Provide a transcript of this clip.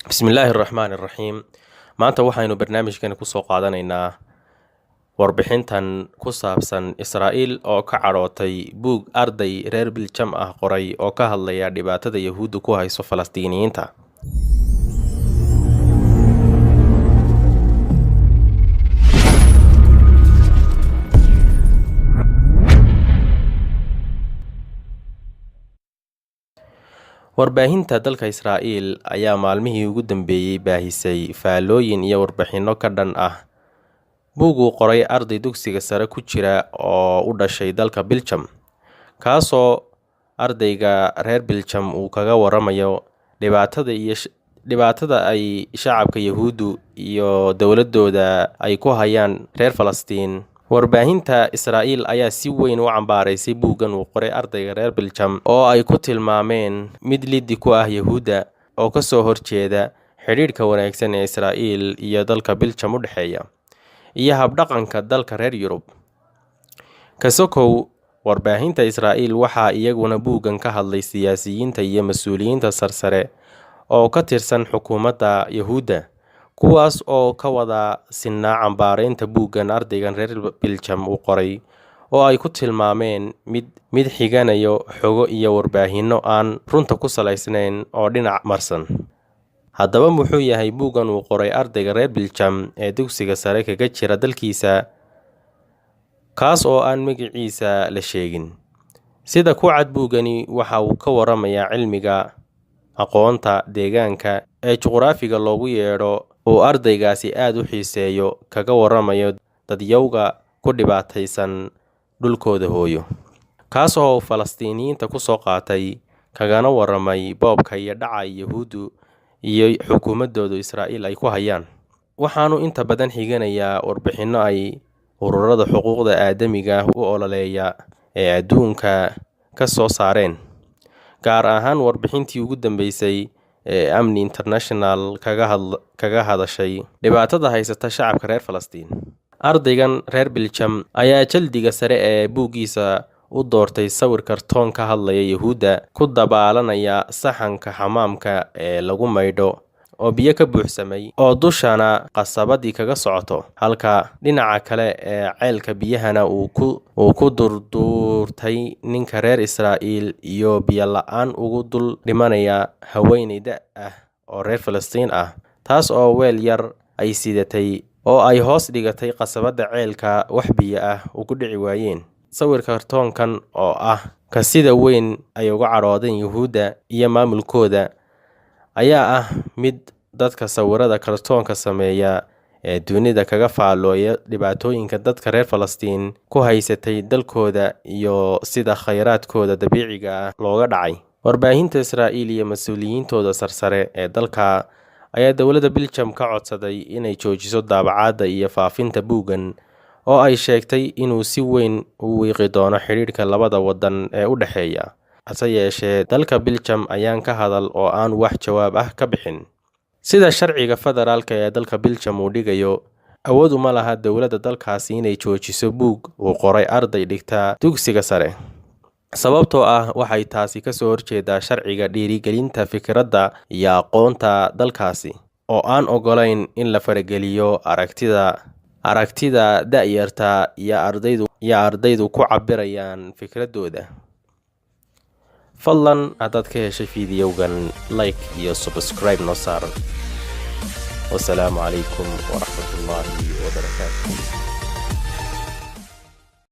Bismillaahi Raxmaani Raxiim. Maanta waxaynu barnaamijkan ku soo qaadanaynaa warbixintan ku saabsan Israa'iil oo ka cadhootay buug arday reer Biljam ah qoray oo ka hadlaya dhibaatada Yahuuddu ku hayso Falastiiniyiinta. Warbaahinta dalka Israa'iil ayaa maalmihii ugu dambeeyay baahisay faallooyin iyo warbixinno ka dhan ah buug uu qoray arday dugsiga sare ku jira oo u dhashay dalka Biljam, kaasoo ardayga reer Biljam uu kaga waramayo dhibaatada ay shacabka Yahuuddu iyo dowladooda ay ku hayaan reer Falastiin. Warbaahinta Israa'iil ayaa si weyn u cambaaraysay buuggan uu qoray ardayga reer Biljam oo ay ku tilmaameen mid liddi ku ah Yahuudda oo ka soo horjeeda xidhiidhka wanaagsan ee Israa'iil iyo dalka Biljam u dhexeeya, iyo habdhaqanka dalka reer Yurub. Kasokow, warbaahinta Israa'iil waxaa iyaguna buuggan ka hadlay siyaasiyiinta iyo mas'uuliyiinta sarsare oo ka tirsan xukuumadda Yahuudda, kuwaas oo ka wada sinaa cambaaraynta buuggan ardaygan reer Biljam uu qoray oo ay ku tilmaameen mid xiganayo xogo iyo warbaahinno aan runta ku salaysnayn oo dhinac marsan. Haddaba muxuu yahay buuggan uu qoray ardayga reer Biljam ee dugsiga sare kaga jira dalkiisa, kaas oo aan magaciisa la sheegin? Sida ku cad, buuggani waxa uu ka waramayaa cilmiga aqoonta deegaanka ee juqraafiga loogu yeedho uu ardaygaasi aad u xiiseeyo, kaga waramayo dadyowga ku dhibaataysan dhulkooda hooyo, kaas oo Falastiiniyiinta ku soo qaatay, kagana waramay boobka iyo dhaca Yahuuddu iyo xukuumadooda Israa'iil ay ku hayaan. Waxaanu inta badan xiganayaa warbixinno ay ururada xuquuqda aadamiga u ololeeya ee adduunka ka soo saareen, gaar ahaan warbixintii ugu dambeysay ee Amnesty International kaga hadashay dhibaatada haysata shacabka reer Falastiin. Ardaygan reer Biljam ayaa jaldiga sare ee buuggiisa u doortay sawir kartoon ka hadlaya Yahuudda ku dabaalanaya saxanka xamaamka ee lagu maydho oo biyo ka buuxsamay oo dushana qasabadii kaga socoto, halka dhinaca kale ee ceelka biyahana uu ku durduurtay ninka reer Israa'iil iyo biyo la'aan ugu dul dhimanaya haweeney da' ah oo reer Falastiin ah, taas oo weel yar ay sidatay oo ay hoos dhigatay qasabada ceelka wax biyo ah ugu dhici waayeen. Sawirka kartoonkan oo ah ka sida weyn ay uga cadhoodeen Yahuudda iyo maamulkooda ayaa ah mid dadka sawirada kartoonka sameeya ee dunida kaga faallooya dhibaatooyinka dadka reer Falastiin ku haysatay dalkooda iyo sida khayraadkooda dabiiciga ah looga dhacay. Warbaahinta Israa'iil iyo mas'uuliyiintooda sarsare ee dalka ayaa dowladda Biljam ka codsaday inay joojiso daabacaadda iyo faafinta buuggan oo ay sheegtay inuu si weyn u wiiqi doono xidhiidhka labada waddan ee u dhexeeya. Hase yeeshee, dalka Biljam ayaan ka hadal oo aan wax jawaab ah ka bixin. Sida sharciga federaalka ee dalka Biljam uu dhigayo, awood uma laha dowladda dalkaasi inay joojiso buug uu qoray arday dhigta dugsiga sare, sababtoo ah waxay taasi ka soo horjeedaa sharciga dhiirigelinta fikradda iyo aqoonta dalkaasi, oo aan ogolayn in la farageliyo aragtida da'yarta iyo ardaydu ku cabirayaan fikradooda. Fadlan haddaad ka heshay fiidiyowgan, like iyo subscribe noo saar. Wassalaamu calaykum waraxmatullaahi wabarakaatuh.